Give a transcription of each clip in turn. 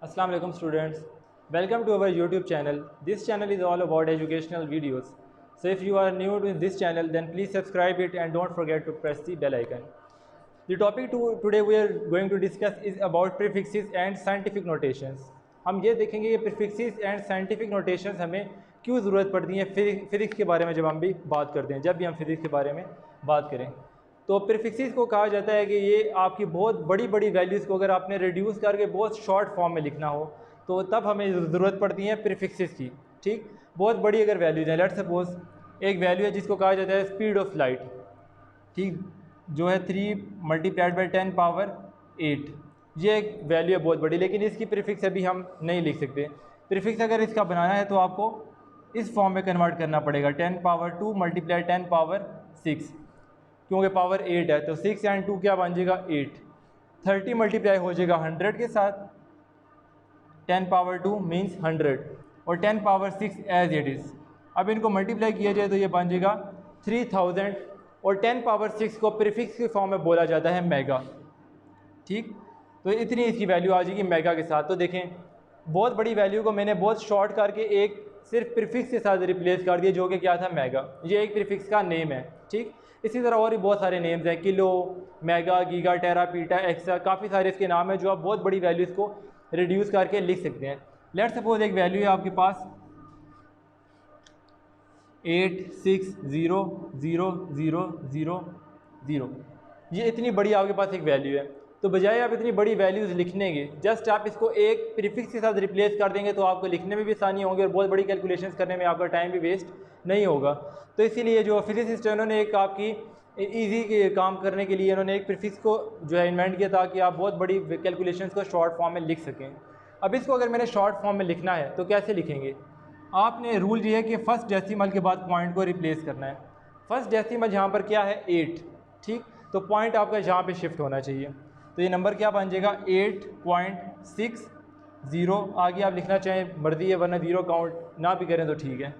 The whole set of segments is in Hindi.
Assalamu alaikum students. Welcome to our YouTube channel. This channel is all about educational videos. So if you are new to this channel then please subscribe it and don't forget to press the bell icon. The topic today we are going to discuss is about prefixes and scientific notations. हम ये देखेंगे कि prefixes and scientific notations हमें क्यों ज़रूरत पड़ती है फिज़िक्स के बारे में जब हम भी बात करते हैं, जब भी हम फिज़िक्स के बारे में बात करें। तो प्रीफिक्सेस को कहा जाता है कि ये आपकी बहुत बड़ी बड़ी वैल्यूज़ को अगर आपने रिड्यूस करके बहुत शॉर्ट फॉर्म में लिखना हो तो तब हमें ज़रूरत पड़ती है प्रीफिक्सेस की। ठीक, बहुत बड़ी अगर वैल्यूज़ हैं, लेट्स सपोज एक वैल्यू है जिसको कहा जाता है स्पीड ऑफ लाइट, ठीक, जो है 3 मल्टीप्लाइड बाई 10 पावर 8। ये एक वैल्यू है बहुत बड़ी, लेकिन इसकी प्रीफिक्स अभी हम नहीं लिख सकते। प्रीफिक्स अगर इसका बनाना है तो आपको इस फॉर्म में कन्वर्ट करना पड़ेगा, 10 पावर 2 मल्टीप्लाई 10 पावर 6, क्योंकि पावर 8 है तो 6 एंड 2 क्या बन जाएगा 8। 30 मल्टीप्लाई हो जाएगा 100 के साथ, 10 पावर 2 मीन्स 100 और 10 पावर 6 एज इट इज़। अब इनको मल्टीप्लाई किया जाए तो ये बन जाएगा 3000 और 10 पावर 6 को प्रीफिक्स के फॉर्म में बोला जाता है मेगा। ठीक, तो इतनी इसकी वैल्यू आ जाएगी मेगा के साथ। तो देखें बहुत बड़ी वैल्यू को मैंने बहुत शॉर्ट करके एक सिर्फ प्रीफिक्स के साथ रिप्लेस कर दिया, जो कि क्या था मेगा। ये एक प्रीफिक्स का नेम है। ठीक, इसी तरह और भी बहुत सारे नेम्स हैं, किलो, मेगा, गीगा, टेरा, पीटा, एक्सा, काफ़ी सारे इसके नाम हैं जो आप बहुत बड़ी वैल्यूज़ को रिड्यूस करके लिख सकते हैं। लेट्स सपोज एक वैल्यू है आपके पास 860000, ये इतनी बड़ी आपके पास एक वैल्यू है। तो बजाय आप इतनी बड़ी वैल्यूज़ लिखने के, जस्ट आप इसको एक प्रीफिक्स के साथ रिप्लेस कर देंगे तो आपको लिखने में भी आसानी होगी और बहुत बड़ी कैलकुलेशंस करने में आपका टाइम भी वेस्ट नहीं होगा। तो इसीलिए जो फिजिसिस्ट है उन्होंने एक आपकी ईजी काम करने के लिए उन्होंने एक प्रीफिक्स को जो है इन्वेंट किया ताकि आप बहुत बड़ी कैलकुलेशंस को शॉर्ट फॉर्म में लिख सकें। अब इसको अगर मैंने शॉर्ट फॉर्म में लिखना है तो कैसे लिखेंगे? आपने रूल ये है कि फर्स्ट डेसिमल के बाद पॉइंट को रिप्लेस करना है। फर्स्ट डेसिमल यहाँ पर क्या है 8, ठीक, तो पॉइंट आपका यहाँ पे शिफ्ट होना चाहिए। तो ये नंबर क्या बन जाएगा 8.60। आगे आप लिखना चाहें मर्जी है, वरना ज़ीरो काउंट ना भी करें तो ठीक है।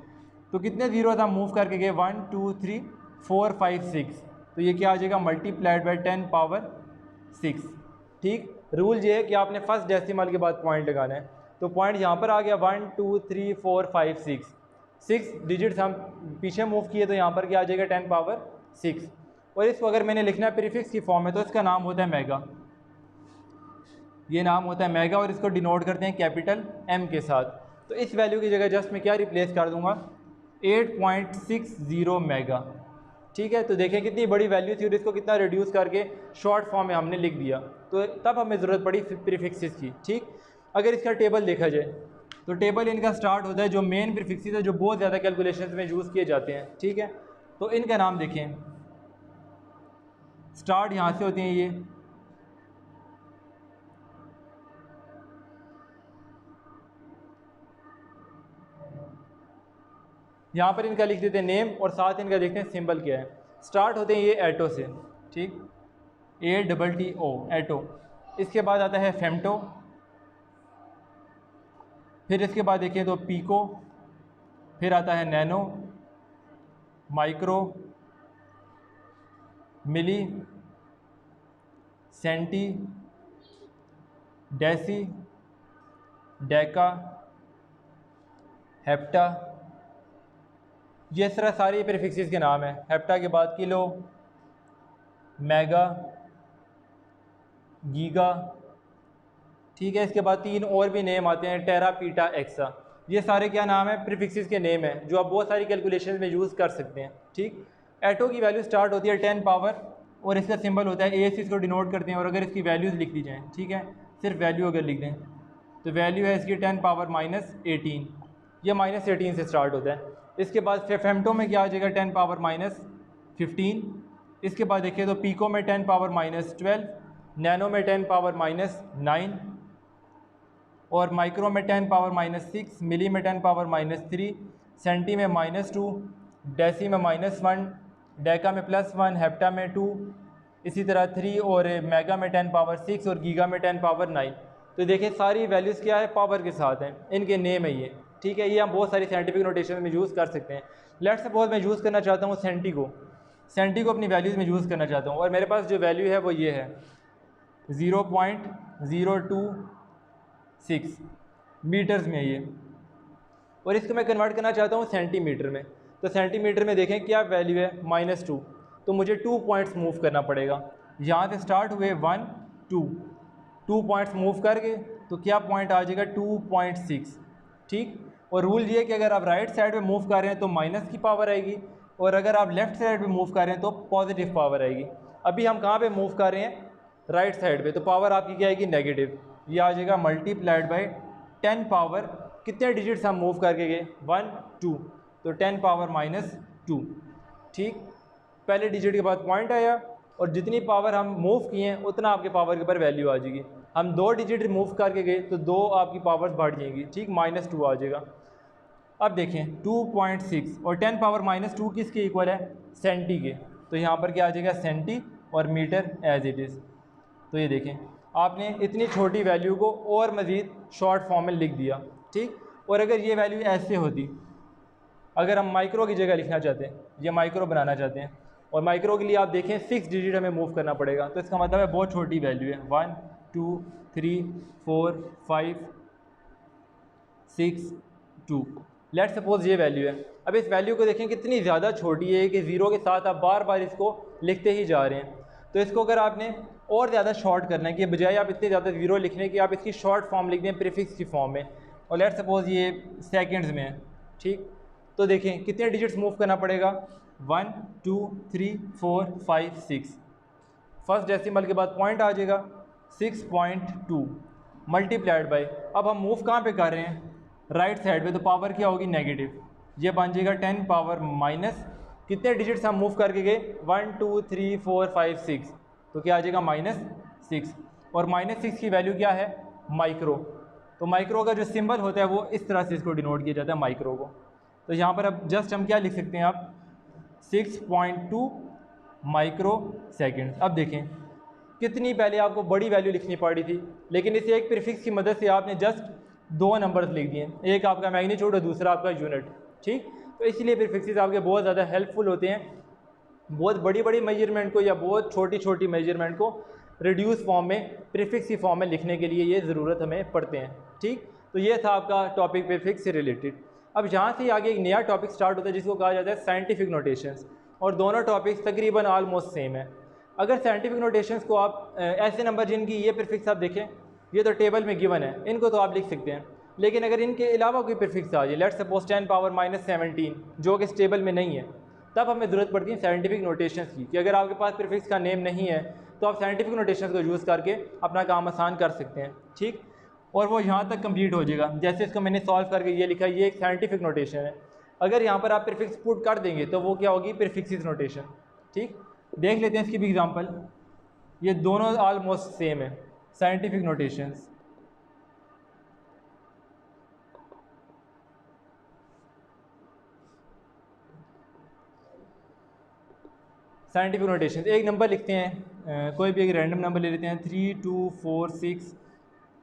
तो कितने ज़ीरो था मूव करके गए 1 2 3 4 5 6, तो ये क्या आ जाएगा मल्टीप्लाइड बाई 10 पावर 6। ठीक, रूल ये है कि आपने फर्स्ट डेसिमल के बाद पॉइंट लगाना है। तो पॉइंट यहाँ पर आ गया 1 2 3 4 5 6 डिजिट्स हम पीछे मूव किए तो यहाँ पर क्या आ जाएगा 10 पावर 6। और इसको अगर मैंने लिखना है प्रीफिक्स की फॉर्म में तो इसका नाम होता है मेगा। ये नाम होता है मेगा और इसको डिनोट करते हैं कैपिटल M के साथ। तो इस वैल्यू की जगह जस्ट मैं क्या रिप्लेस कर दूंगा 8.60 मेगा। ठीक है, तो देखें कितनी बड़ी वैल्यू थी और इसको कितना रिड्यूस करके शॉर्ट फॉर्म में हमने लिख दिया। तो तब हमें ज़रूरत पड़ी प्रीफिक्सेस की। ठीक, अगर इसका टेबल देखा जाए तो टेबल इनका स्टार्ट होता है जो मेन प्रीफिक्सेस है जो बहुत ज़्यादा कैलकुलेशंस में यूज़ किए जाते हैं। ठीक है, तो इनका नाम देखें, स्टार्ट यहाँ से होते हैं ये, यहाँ पर इनका लिख देते हैं नेम और साथ इनका देखते हैं सिंबल क्या है। स्टार्ट होते हैं ये एटो से, ठीक, ATTO एटो। इसके बाद आता है फेमटो, फिर इसके बाद देखें तो पीको, फिर आता है नैनो, माइक्रो, मिली, सेंटी, डेसी, डेका, हेप्टा। ये इस तरह सारी प्रीफिक्सेस के नाम हैं। हेप्टा के बाद किलो, मेगा, गीगा, ठीक है, इसके बाद 3 और भी नेम आते हैं टेरा, पीटा, एक्सा। ये सारे क्या नाम है प्रीफिक्सेस के नेम हैं जो आप बहुत सारी कैलकुलेशन में यूज़ कर सकते हैं। ठीक, एटो की वैल्यू स्टार्ट होती है 10 पावर और इसका सिंबल होता है ए, इसको डिनोट करते हैं। और अगर इसकी वैल्यूज़ लिख दी जाएँ, ठीक है, सिर्फ वैल्यू अगर लिख दें तो वैल्यू है इसकी 10 पावर -18, यह -18 से स्टार्ट होता है। इसके बाद फेमटो में क्या आ जाएगा 10 पावर -15। इसके बाद देखिए तो पीको में 10 पावर -12, नैनो में 10 पावर -9 और माइक्रो में 10 पावर -6, मिली में 10 पावर -3, सेंटी में -2, डेसी में -1, डेका में +1, हेप्टा में 2, इसी तरह 3 और मेगा में 10 पावर 6 और गीगा में 10 पावर 9। तो देखिए सारी वैल्यूज़ क्या है पावर के साथ हैं, इनके नेम है ये। ठीक है, ये हम बहुत सारी साइंटिफिक नोटेशन में यूज़ कर सकते हैं। लेट्स सपोज मैं यूज़ करना चाहता हूँ सेंटी को अपनी वैल्यूज़ में यूज़ करना चाहता हूँ और मेरे पास जो वैल्यू है वो ये है 0.02 6 मीटर्स में है ये, और इसको मैं कन्वर्ट करना चाहता हूँ सेंटीमीटर में। तो सेंटीमीटर में देखें क्या वैल्यू है -2, तो मुझे 2 पॉइंट्स मूव करना पड़ेगा। यहाँ से स्टार्ट हुए 1 2 पॉइंट्स मूव करके तो क्या पॉइंट आ जाएगा 2.6, ठीक। और रूल ये है कि अगर आप राइट साइड पे मूव कर रहे हैं तो माइनस की पावर आएगी, और अगर आप लेफ़्ट साइड पे मूव कर रहे हैं तो पॉजिटिव पावर आएगी। अभी हम कहाँ पे मूव कर रहे हैं, राइट साइड पे, तो पावर आपकी क्या आएगी नेगेटिव। ये आ जाएगा मल्टीप्लाइड बाई 10 पावर, कितने डिजिट्स हम मूव करके गए 1 2, तो 10 पावर -2, ठीक। पहले डिजिट के बाद पॉइंट आया, और जितनी पावर हम मूव किए हैं उतना आपके पावर के ऊपर वैल्यू आ जाएगी। हम 2 डिजिट मूव करके गए तो 2 आपकी पावर्स बढ़ जाएंगी, ठीक, -2 आ जाएगा। अब देखें 2.6 और 10 पावर -2 किसके इक्वल है, सेंटी के, तो यहाँ पर क्या आ जाएगा सेंटी और मीटर एज इट इज़। तो ये देखें आपने इतनी छोटी वैल्यू को और मज़ीद शॉर्ट फॉर्म में लिख दिया, ठीक। और अगर ये वैल्यू ऐसे होती, अगर हम माइक्रो की जगह लिखना चाहते हैं, ये माइक्रो बनाना चाहते हैं, और माइक्रो के लिए आप देखें 6 डिजिट हमें मूव करना पड़ेगा, तो इसका मतलब है बहुत छोटी वैल्यू है, 1 2 3 4 5 6 2। लेट्स सपोज ये वैल्यू है। अब इस वैल्यू को देखें कितनी ज़्यादा छोटी है कि ज़ीरो के साथ आप बार बार इसको लिखते ही जा रहे हैं। तो इसको अगर आपने और ज़्यादा शॉर्ट करना है कि बजाय आप इतने ज़्यादा ज़ीरो लिखने की आप इसकी शॉर्ट फॉर्म लिख दें प्रीफिक्स की फॉर्म में, और लेट्स सपोज ये सेकंड्स में है, ठीक। तो देखें कितने डिजिट्स मूव करना पड़ेगा, 1 2 3 4 5 6, फर्स्ट डेसिमल के बाद पॉइंट आ जाएगा 6.2 मल्टीप्लाइड बाई, अब हम मूव कहाँ पे कर रहे हैं, राइट साइड पे, तो पावर क्या होगी नेगेटिव, ये बन जाएगा 10 पावर माइनस, कितने डिजिट्स हम मूव करके गए 1 2 3 4 5 6, तो क्या आ जाएगा -6, और -6 की वैल्यू क्या है माइक्रो। तो माइक्रो का जो सिंबल होता है वो इस तरह से इसको डिनोट किया जाता है माइक्रो को। तो यहाँ पर अब जस्ट हम क्या लिख सकते हैं, आप 6.2 माइक्रो सेकेंड। अब देखें कितनी पहले आपको बड़ी वैल्यू लिखनी पड़ी थी, लेकिन इस एक प्रीफिक्स की मदद से आपने जस्ट 2 नंबर्स लिख दिए, एक आपका मैग्नीट्यूड और दूसरा आपका यूनिट, ठीक। तो इसलिए प्रीफिक्सेस आपके बहुत ज़्यादा हेल्पफुल होते हैं, बहुत बड़ी बड़ी मेजरमेंट को या बहुत छोटी छोटी मेजरमेंट को रिड्यूस फॉर्म में प्रीफिक्स की फॉर्म में लिखने के लिए ये ज़रूरत हमें पड़ते हैं, ठीक। तो ये था आपका टॉपिक प्रीफिक्स से रिलेटेड। अब यहाँ से आगे एक नया टॉपिक स्टार्ट होता है जिसको कहा जाता है साइंटिफिक नोटेशंस, और दोनों टॉपिक्स तकरीबन ऑलमोस्ट सेम है। अगर साइंटिफिक नोटेशंस को आप ऐसे नंबर जिनकी ये प्रीफिक्स आप देखें, ये तो टेबल में गिवन है, इनको तो आप लिख सकते हैं, लेकिन अगर इनके अलावा कोई प्रीफिक्स आ जाए, लेट्स सपोज 10 पावर -17 जो कि इस टेबल में नहीं है, तब हमें ज़रूरत पड़ती है साइंटिफिक नोटेशंस की, कि अगर आपके पास प्रीफिक्स का नेम नहीं है तो आप साइंटिफिक नोटेशंस को यूज़ करके अपना काम आसान कर सकते हैं, ठीक। और वो यहाँ तक कंप्लीट हो जाएगा। जैसे इसको मैंने सॉल्व करके ये लिखा, ये एक साइंटिफिक नोटेशन है। अगर यहाँ पर आप प्रीफिक्स पुट कर देंगे तो वो क्या होगी प्रीफिक्सिस नोटेशन, ठीक। देख लेते हैं इसकी भी एग्जांपल, ये दोनों ऑलमोस्ट सेम है साइंटिफिक नोटेशंस। साइंटिफिक नोटेशन एक नंबर लिखते हैं, कोई भी एक रैंडम नंबर ले लेते हैं 3 2 4 6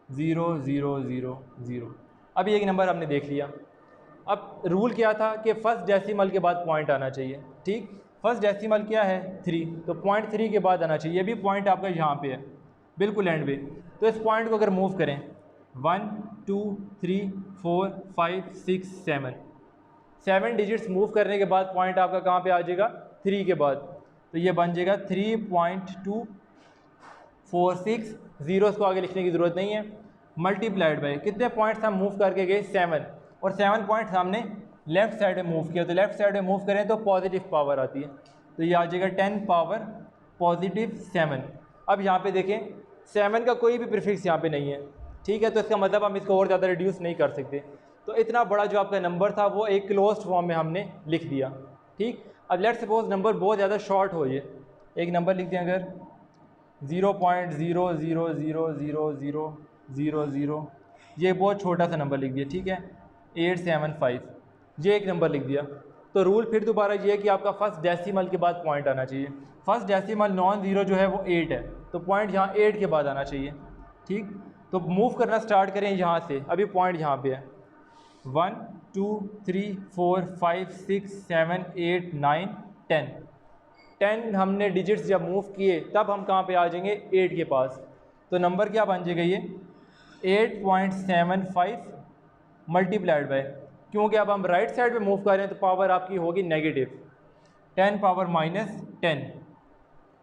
0 0 0 0। अब एक नंबर हमने देख लिया। अब रूल क्या था कि फर्स्ट डेसिमल के बाद पॉइंट आना चाहिए, ठीक। फर्स्ट डेसिमल क्या है 3, तो पॉइंट 3 के बाद आना चाहिए। ये भी पॉइंट आपका यहाँ पे है बिल्कुल एंड पे, तो इस पॉइंट को अगर मूव करें 1 2 3 4 5 6 7 डिजिट्स मूव करने के बाद पॉइंट आपका कहाँ पे आ जाएगा 3 के बाद, तो ये बन जाएगा 3.246, जीरोस को आगे लिखने की ज़रूरत नहीं है, मल्टीप्लाइड बाय कितने पॉइंट्स हम मूव करके गए 7, और 7 पॉइंट्स हमने लेफ़्ट साइड में मूव किया, तो लेफ़्ट साइड में मूव करें तो पॉजिटिव पावर आती है, तो ये आ जाएगा 10 पावर +7। अब यहाँ पे देखें 7 का कोई भी प्रीफिक्स यहाँ पे नहीं है, ठीक है, तो इसका मतलब हम इसको और ज़्यादा रिड्यूस नहीं कर सकते। तो इतना बड़ा जो आपका नंबर था वो एक क्लोज्ड फॉर्म में हमने लिख दिया, ठीक। अब लेट्स सपोज नंबर बहुत ज़्यादा शॉर्ट हो जाए, एक नंबर लिख दें अगर 0.0000000, ये बहुत छोटा सा नंबर लिख दिया, ठीक है, 875, ये एक नंबर लिख दिया। तो रूल फिर दोबारा ये है कि आपका फर्स्ट डेसिमल के बाद पॉइंट आना चाहिए। फर्स्ट डेसिमल नॉन ज़ीरो जो है वो 8 है, तो पॉइंट यहाँ 8 के बाद आना चाहिए, ठीक। तो मूव करना स्टार्ट करें यहाँ से, अभी पॉइंट यहाँ पे है 1 2 3 4 5 6 7 8 9 10 हमने डिजिट्स जब मूव किए तब हम कहाँ पे आ जाएंगे 8 के पास, तो नंबर क्या बन जाएगा ये 8.75 मल्टीप्लाइड बाय, क्योंकि अब हम राइट साइड पे मूव कर रहे हैं तो पावर आपकी होगी नेगेटिव 10 पावर -10,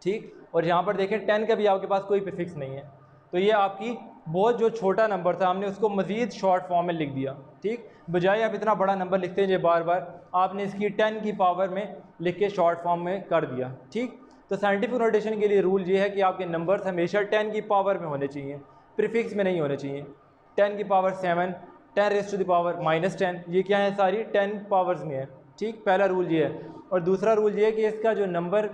ठीक। और यहाँ पर देखें 10 का भी आपके पास कोई प्रीफिक्स नहीं है, तो ये आपकी बहुत जो छोटा नंबर था हमने उसको मज़ीद शॉर्ट फॉर्म में लिख दिया, ठीक। बजाय आप इतना बड़ा नंबर लिखते हैं जो बार बार, आपने इसकी 10 की पावर में लिख के शॉर्ट फॉर्म में कर दिया, ठीक। तो साइंटिफिक नोटेशन के लिए रूल ये है कि आपके नंबर्स हमेशा 10 की पावर में होने चाहिए, प्रीफिक्स में नहीं होने चाहिए। 10 की power 7, 10 raise to the power -10, ये क्या है, सारी 10 पावर्स में है, ठीक। पहला रूल ये है। और दूसरा रूल ये है कि इसका जो नंबर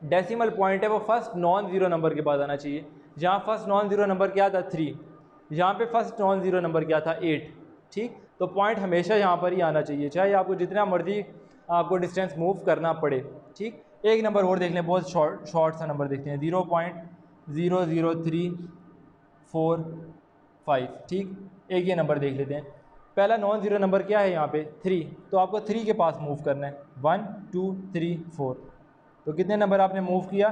डेसिमल पॉइंट है वो फर्स्ट नॉन ज़ीरो नंबर के बाद आना चाहिए। जहाँ फर्स्ट नॉन ज़ीरो नंबर क्या था 3, यहाँ पे फर्स्ट नॉन ज़ीरो नंबर क्या था 8, ठीक। तो पॉइंट हमेशा यहाँ पर ही आना चाहिए, चाहे आपको जितना मर्जी आपको डिस्टेंस मूव करना पड़े, ठीक। एक नंबर और देख लें, बहुत शॉर्ट सा नंबर देखते हैं, 0.00345, ठीक। एक ये नंबर देख लेते हैं। पहला नॉन ज़ीरो नंबर क्या है यहाँ पे 3, तो आपको 3 के पास मूव करना है, 1 2 3 4। तो कितने नंबर आपने मूव किया,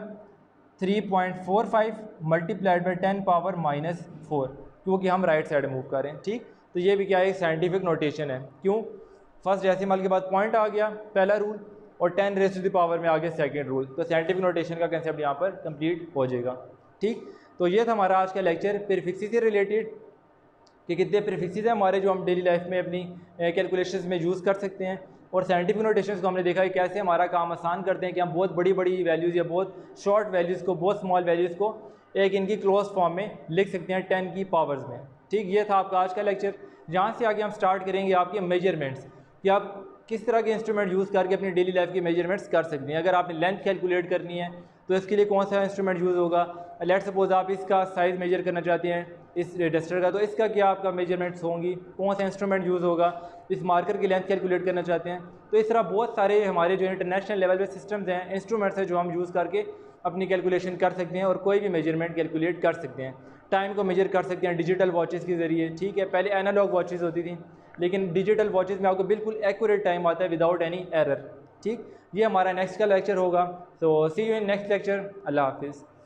3.45 मल्टीप्लाइड बाई 10 पावर -4, क्योंकि हम राइट साइड मूव कर रहे हैं, ठीक। तो ये भी क्या है, एक साइंटिफिक नोटेशन है। क्यों, फर्स्ट डेसिमल के बाद पॉइंट आ गया, पहला रूल, और 10 रेज़ टू द पावर में आ गया सेकेंड रूल। तो साइंटिफिक नोटेशन का कंसेप्ट यहाँ पर कंप्लीट हो जाएगा, ठीक। तो ये था हमारा आज का लेक्चर प्रीफिक्सेस से रिलेटेड, कि कितने प्रीफिक्सेस हैं हमारे जो हम डेली लाइफ में अपनी कैलकुलेशंस में यूज़ कर सकते हैं। और साइंटिफिक नोटेशंस को हमने देखा है कैसे हमारा काम आसान करते हैं, कि हम बहुत बड़ी बड़ी वैल्यूज़ या बहुत शॉर्ट वैल्यूज़ को, बहुत स्मॉल वैल्यूज़ को एक इनकी क्लोज फॉर्म में लिख सकते हैं 10 की पावर्स में, ठीक। ये था आपका आज का लेक्चर। जहाँ से आगे हम स्टार्ट करेंगे आपके मेजरमेंट्स, कि आप किस तरह के इंस्ट्रूमेंट यूज़ करके अपनी डेली लाइफ के मेजरमेंट्स कर सकते हैं। अगर आपने लेंथ कैलकुलेट करनी है तो इसके लिए कौन सा इंस्ट्रूमेंट यूज़ होगा। लेट्स सपोज आप इसका साइज़ मेजर करना चाहते हैं, इस डस्टर का, तो इसका क्या आपका मेजरमेंट्स होंगी, कौन सा इंस्ट्रूमेंट यूज़ होगा। इस मार्कर की लेंथ कैलकुलेट करना चाहते हैं, तो इस तरह बहुत सारे हमारे जो इंटरनेशनल लेवल पे सिस्टम्स हैं, इंस्ट्रूमेंट्स हैं जो हम यूज़ करके अपनी कैलकुलेशन कर सकते हैं और कोई भी मेजरमेंट कैलकुलेट कर सकते हैं। टाइम को मेजर कर सकते हैं डिजिटल वॉचेस के ज़रिए, ठीक है। पहले एनालॉग वॉचेस होती थी, लेकिन डिजिटल वॉचेस में आपको बिल्कुल एक्यूरेट टाइम आता है विदाउट एनी एरर, ठीक। ये हमारा नेक्स्ट का लेक्चर होगा। सो सी यू इन नेक्स्ट लेक्चर। अल्लाह हाफिज़।